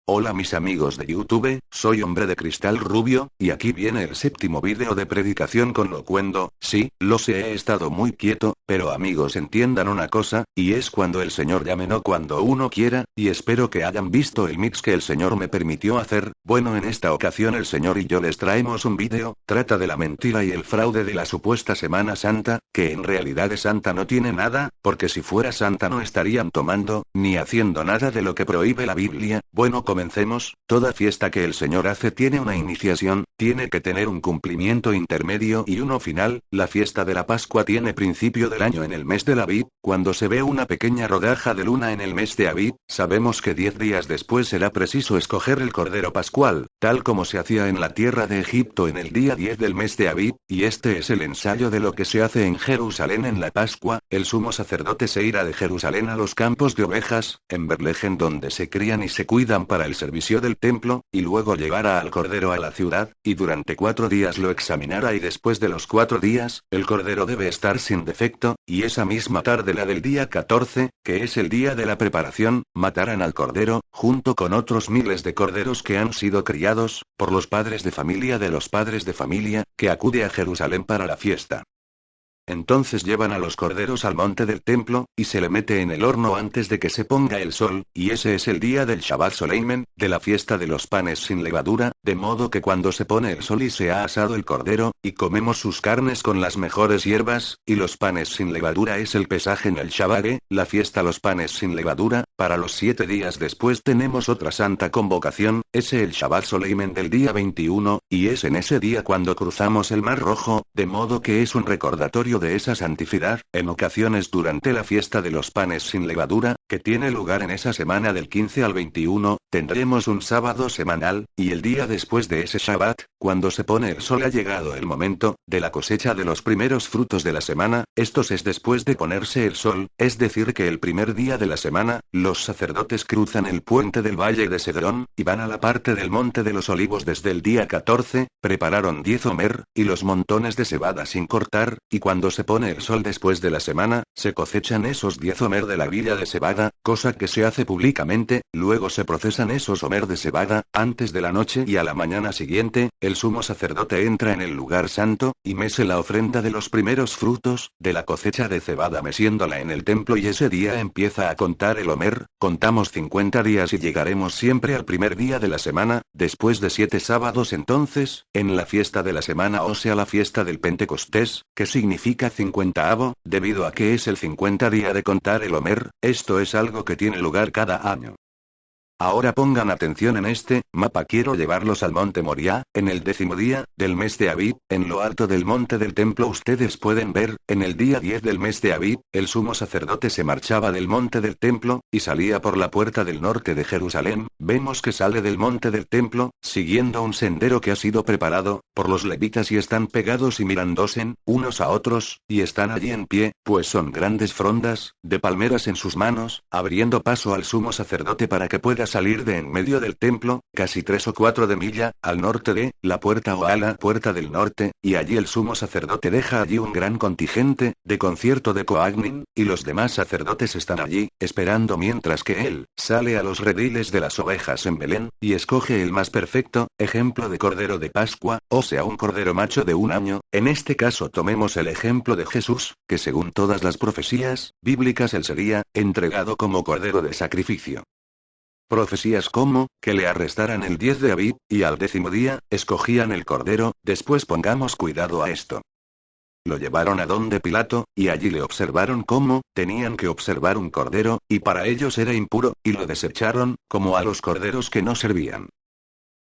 Hola mis amigos de YouTube, soy Hombre de Cristal Rubio, y aquí viene el séptimo vídeo de predicación con locuendo. Sí, lo sé, he estado muy quieto, pero amigos entiendan una cosa, y es cuando el Señor llame, no cuando uno quiera, y espero que hayan visto el mix que el Señor me permitió hacer. Bueno, en esta ocasión el Señor y yo les traemos un vídeo, trata de la mentira y el fraude de la supuesta Semana Santa, que en realidad de santa no tiene nada, porque si fuera santa no estarían tomando, ni haciendo nada de lo que prohíbe la Biblia. Bueno, comencemos. Toda fiesta que el Señor hace tiene una iniciación, tiene que tener un cumplimiento intermedio y uno final. La fiesta de la Pascua tiene principio del año en el mes de Abib. Cuando se ve una pequeña rodaja de luna en el mes de Abib, sabemos que 10 días después será preciso escoger el cordero pascual, tal como se hacía en la tierra de Egipto en el día 10 del mes de Abib, y este es el ensayo de lo que se hace en Jerusalén en la Pascua. El sumo sacerdote se irá de Jerusalén a los campos de ovejas, en Betlehem, donde se crían y se cuidan para el servicio del templo, y luego llevará al cordero a la ciudad, y durante 4 días lo examinará, y después de los 4 días, el cordero debe estar sin defecto, y esa misma tarde, la del día 14, que es el día de la preparación, matarán al cordero, junto con otros miles de corderos que han sido criados, por los padres de familia de los padres de familia, que acude a Jerusalén para la fiesta. Entonces llevan a los corderos al monte del templo, y se le mete en el horno antes de que se ponga el sol, y ese es el día del Shabbat Soleimen, de la fiesta de los panes sin levadura, de modo que cuando se pone el sol y se ha asado el cordero, y comemos sus carnes con las mejores hierbas, y los panes sin levadura es el pesaje en el Shabbat, la fiesta los panes sin levadura. Para los 7 días después tenemos otra santa convocación, es el Shabbat Soleimen del día 21, y es en ese día cuando cruzamos el Mar Rojo, de modo que es un recordatorio de esa santificad. En ocasiones durante la fiesta de los panes sin levadura, que tiene lugar en esa semana del 15 al 21, tendremos un sábado semanal, y el día después de ese Shabbat, cuando se pone el sol, ha llegado el momento de la cosecha de los primeros frutos de la semana. Estos es después de ponerse el sol, es decir que el primer día de la semana, los sacerdotes cruzan el puente del valle de Cedrón, y van a la parte del monte de los olivos desde el día 14, prepararon 10 homer, y los montones de cebada sin cortar, y cuando se pone el sol después de la semana, se cosechan esos 10 homer de la villa de cebada, cosa que se hace públicamente. Luego se procesan esos homer de cebada, antes de la noche, y a la mañana siguiente, el sumo sacerdote entra en el lugar santo, y mece la ofrenda de los primeros frutos, de la cosecha de cebada, meciéndola en el templo, y ese día empieza a contar el homer. Contamos 50 días y llegaremos siempre al primer día de la semana, después de 7 sábados. Entonces, en la fiesta de la semana, o sea la fiesta del Pentecostés, que significa 50avo, debido a que es el 50 día de contar el homer, esto es algo que tiene lugar cada año. Ahora pongan atención en este mapa, quiero llevarlos al monte Moriah, en el 10º día del mes de Abib, en lo alto del monte del templo. Ustedes pueden ver, en el día 10 del mes de Abib, el sumo sacerdote se marchaba del monte del templo, y salía por la puerta del norte de Jerusalén. Vemos que sale del monte del templo, siguiendo un sendero que ha sido preparado por los levitas, y están pegados y mirándose unos a otros, y están allí en pie, pues son grandes frondas de palmeras en sus manos, abriendo paso al sumo sacerdote para que pueda salir de en medio del templo, casi 3 o 4 de milla, al norte de la puerta, o a la puerta del norte, y allí el sumo sacerdote deja allí un gran contingente de concierto de Coagnin, y los demás sacerdotes están allí, esperando, mientras que él sale a los rediles de las ovejas en Belén, y escoge el más perfecto ejemplo de cordero de Pascua, o sea un cordero macho de 1 año. En este caso tomemos el ejemplo de Jesús, que según todas las profecías bíblicas él sería entregado como cordero de sacrificio. Profecías como, que le arrestaran el 10 de Abib, y al 10º día, escogían el cordero. Después pongamos cuidado a esto. Lo llevaron a donde Pilato, y allí le observaron cómo tenían que observar un cordero, y para ellos era impuro, y lo desecharon, como a los corderos que no servían.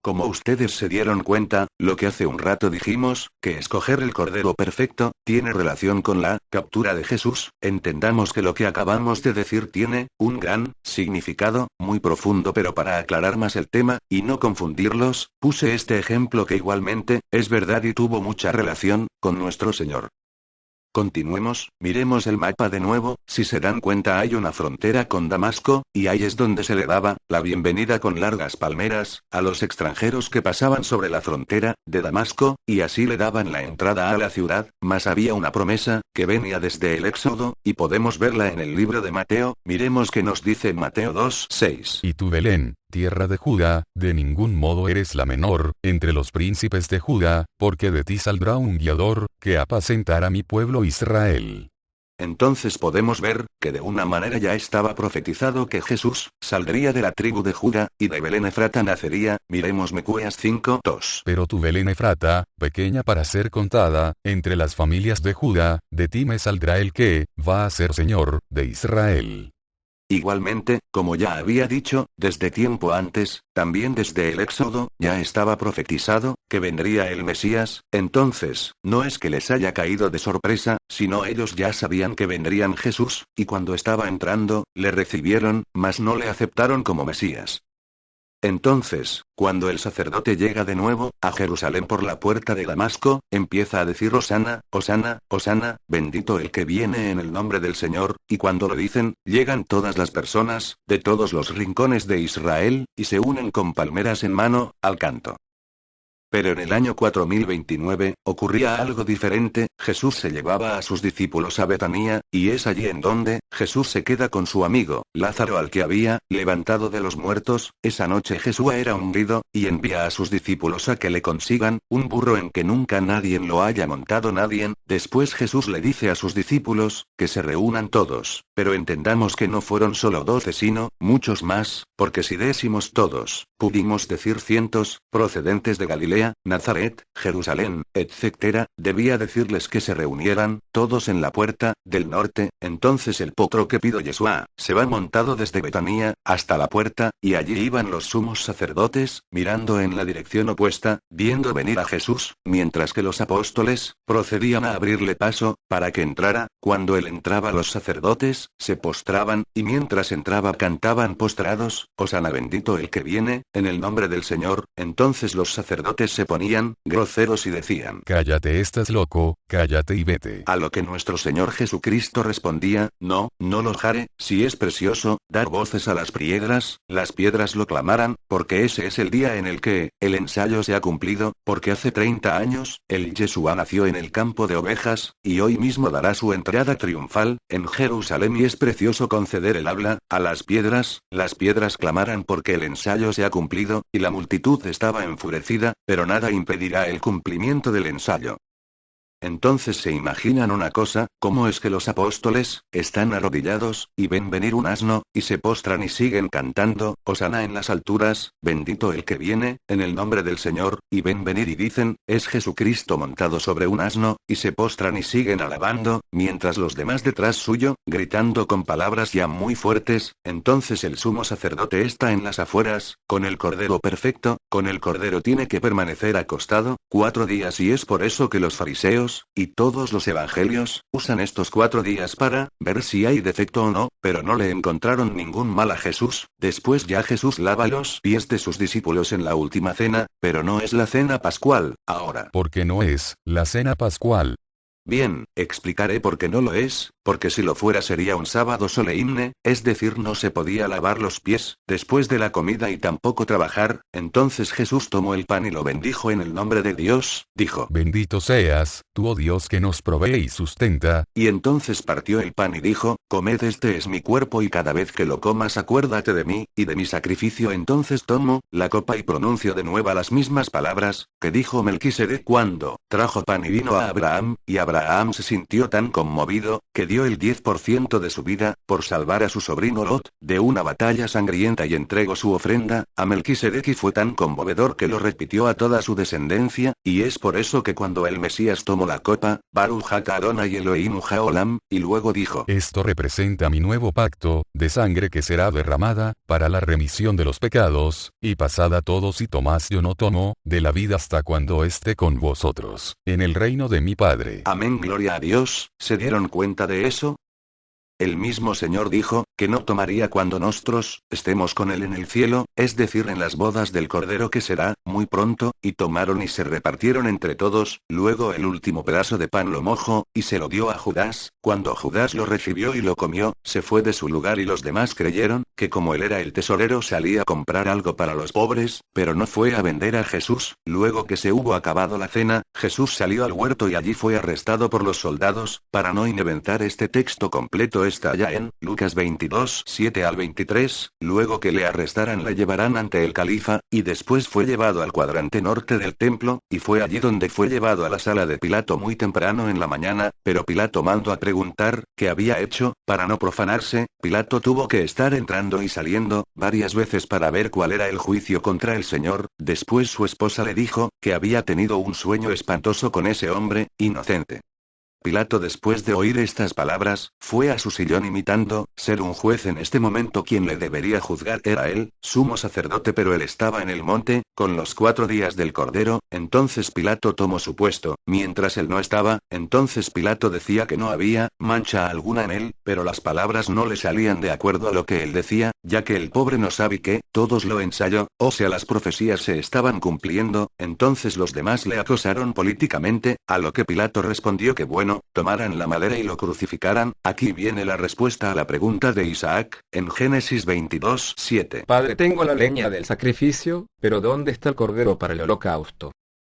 Como ustedes se dieron cuenta, lo que hace un rato dijimos, que escoger el cordero perfecto, tiene relación con la captura de Jesús. Entendamos que lo que acabamos de decir tiene un gran significado, muy profundo, pero para aclarar más el tema, y no confundirlos, puse este ejemplo que igualmente es verdad y tuvo mucha relación con nuestro Señor. Continuemos, miremos el mapa de nuevo. Si se dan cuenta, hay una frontera con Damasco, y ahí es donde se le daba la bienvenida con largas palmeras a los extranjeros que pasaban sobre la frontera de Damasco, y así le daban la entrada a la ciudad. Mas había una promesa que venía desde el Éxodo, y podemos verla en el libro de Mateo. Miremos que nos dice en Mateo 2:6. Y tú, Belén, tierra de Judá, de ningún modo eres la menor, entre los príncipes de Judá, porque de ti saldrá un guiador, que apacentará mi pueblo Israel. Entonces podemos ver, que de una manera ya estaba profetizado que Jesús, saldría de la tribu de Judá, y de Belén Efrata nacería, miremos Miqueas 5:2. Pero tu Belén Efrata, pequeña para ser contada, entre las familias de Judá, de ti me saldrá el que, va a ser Señor, de Israel. Igualmente, como ya había dicho, desde tiempo antes, también desde el Éxodo, ya estaba profetizado, que vendría el Mesías, entonces, no es que les haya caído de sorpresa, sino ellos ya sabían que vendrían Jesús, y cuando estaba entrando, le recibieron, mas no le aceptaron como Mesías. Entonces, cuando el sacerdote llega de nuevo, a Jerusalén por la puerta de Damasco, empieza a decir Hosana, Hosana, Hosana, bendito el que viene en el nombre del Señor, y cuando lo dicen, llegan todas las personas, de todos los rincones de Israel, y se unen con palmeras en mano, al canto. Pero en el año 4029, ocurría algo diferente, Jesús se llevaba a sus discípulos a Betanía, y es allí en donde, Jesús se queda con su amigo, Lázaro al que había, levantado de los muertos, esa noche Jesús era hundido, y envía a sus discípulos a que le consigan, un burro en que nunca nadie lo haya montado nadie, después Jesús le dice a sus discípulos, que se reúnan todos, pero entendamos que no fueron solo 12 sino, muchos más, porque si decimos todos, pudimos decir cientos, procedentes de Galilea, Nazaret, Jerusalén, etc., debía decirles que se reunieran, todos en la puerta, del norte, entonces el potro que pido Yeshua, se va montado desde Betanía, hasta la puerta, y allí iban los sumos sacerdotes, mirando en la dirección opuesta, viendo venir a Jesús, mientras que los apóstoles, procedían a abrirle paso, para que entrara, cuando él entraba los sacerdotes, se postraban, y mientras entraba cantaban postrados, Hosana bendito el que viene, en el nombre del Señor, entonces los sacerdotes se ponían, groseros y decían, cállate estás loco, cállate y vete. A lo que nuestro Señor Jesucristo respondía, no, no lo haré, si es precioso, dar voces a las piedras lo clamarán, porque ese es el día en el que, el ensayo se ha cumplido, porque hace 30 años, el Yeshua nació en el campo de ovejas, y hoy mismo dará su entrada triunfal, en Jerusalén y es precioso conceder el habla, a las piedras clamarán porque el ensayo se ha cumplido, y la multitud estaba enfurecida, pero nada impedirá el cumplimiento del ensayo. Entonces se imaginan una cosa, cómo es que los apóstoles, están arrodillados, y ven venir un asno, y se postran y siguen cantando, Hosana en las alturas, bendito el que viene, en el nombre del Señor, y ven venir y dicen, es Jesucristo montado sobre un asno, y se postran y siguen alabando, mientras los demás detrás suyo, gritando con palabras ya muy fuertes, entonces el sumo sacerdote está en las afueras, con el cordero perfecto, con el cordero tiene que permanecer acostado, 4 días y es por eso que los fariseos, y todos los evangelios, usan estos 4 días para, ver si hay defecto o no, pero no le encontraron ningún mal a Jesús, después ya Jesús lava los pies de sus discípulos en la última cena, pero no es la cena pascual, ahora. ¿Por qué no es la cena pascual? Bien, explicaré por qué no lo es, porque si lo fuera sería un sábado solemne, es decir no se podía lavar los pies, después de la comida y tampoco trabajar, entonces Jesús tomó el pan y lo bendijo en el nombre de Dios, dijo, bendito seas, tú oh Dios que nos provee y sustenta, y entonces partió el pan y dijo, comed este es mi cuerpo y cada vez que lo comas acuérdate de mí, y de mi sacrificio entonces tomo, la copa y pronuncio de nuevo las mismas palabras, que dijo Melquisedec cuando, trajo pan y vino a Abraham, y Abraham se sintió tan conmovido, que dio el 10% de su vida, por salvar a su sobrino Lot, de una batalla sangrienta y entregó su ofrenda, a Melquisedec y fue tan conmovedor que lo repitió a toda su descendencia, y es por eso que cuando el Mesías tomó la copa, Baruch atah Adonai Eloheinu haolam, y luego dijo, esto representa mi nuevo pacto, de sangre que será derramada, para la remisión de los pecados, y pasad a todos y tomad yo no tomo, de la vida hasta cuando esté con vosotros, en el reino de mi Padre. Amén, gloria a Dios. ¿Se dieron cuenta de eso? El mismo Señor dijo, que no tomaría cuando nosotros, estemos con él en el cielo, es decir en las bodas del Cordero que será, muy pronto, y tomaron y se repartieron entre todos, luego el último pedazo de pan lo mojó, y se lo dio a Judas, cuando Judas lo recibió y lo comió, se fue de su lugar y los demás creyeron, que como él era el tesorero salía a comprar algo para los pobres, pero no fue a vender a Jesús, luego que se hubo acabado la cena, Jesús salió al huerto y allí fue arrestado por los soldados, para no inventar este texto completo está ya en Lucas 22, 7 al 23, luego que le arrestaran le llevarán ante el califa, y después fue llevado al cuadrante norte del templo, y fue allí donde fue llevado a la sala de Pilato muy temprano en la mañana, pero Pilato mandó a preguntar, ¿qué había hecho? Para no profanarse, Pilato tuvo que estar entrando y saliendo, varias veces para ver cuál era el juicio contra el Señor. Después su esposa le dijo, que había tenido un sueño espantoso con ese hombre, inocente. Pilato, después de oír estas palabras, fue a su sillón imitando ser un juez. En este momento quien le debería juzgar era él, sumo sacerdote, pero él estaba en el monte, con los 4 días del Cordero. Entonces Pilato tomó su puesto, mientras él no estaba. Entonces Pilato decía que no había mancha alguna en él, pero las palabras no le salían de acuerdo a lo que él decía, ya que el pobre no sabe que todos lo ensayó, o sea, las profecías se estaban cumpliendo. Entonces los demás le acosaron políticamente, a lo que Pilato respondió que bueno, tomaran la madera y lo crucificaran. Aquí viene la respuesta a la pregunta de Isaac, en Génesis 22, 7. Padre, tengo la leña del sacrificio, pero ¿dónde está el cordero para el holocausto?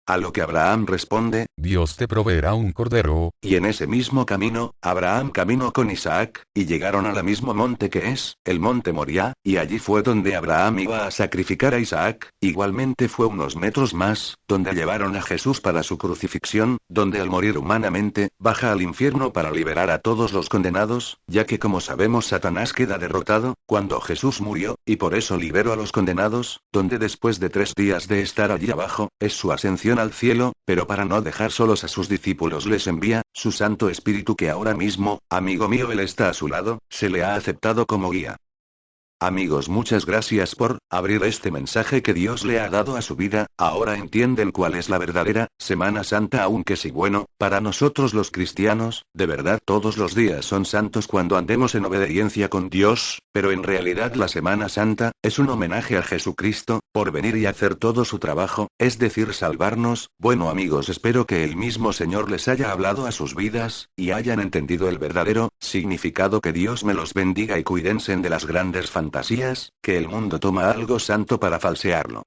A lo que Abraham responde, Dios te proveerá un cordero. y en ese mismo camino, Abraham caminó con Isaac, y llegaron al mismo monte que es, el monte Moriah, y allí fue donde Abraham iba a sacrificar a Isaac. Igualmente fue unos metros más, donde llevaron a Jesús para su crucifixión, donde al morir humanamente, baja al infierno para liberar a todos los condenados, ya que como sabemos Satanás queda derrotado, cuando Jesús murió, y por eso liberó a los condenados, donde después de 3 días de estar allí abajo, es su ascensión al cielo, pero para no dejar solos a sus discípulos les envía su Santo Espíritu, que ahora mismo, amigo mío, él está a su lado, se le ha aceptado como guía. Amigos, muchas gracias por abrir este mensaje que Dios le ha dado a su vida. Ahora entienden cuál es la verdadera Semana Santa, aunque sí, bueno, para nosotros los cristianos, de verdad todos los días son santos cuando andemos en obediencia con Dios, pero en realidad la Semana Santa es un homenaje a Jesucristo, por venir y hacer todo su trabajo, es decir, salvarnos. Bueno amigos, espero que el mismo Señor les haya hablado a sus vidas, y hayan entendido el verdadero significado. Que Dios me los bendiga y cuídense de las grandes fantasías, que el mundo toma algo santo para falsearlo.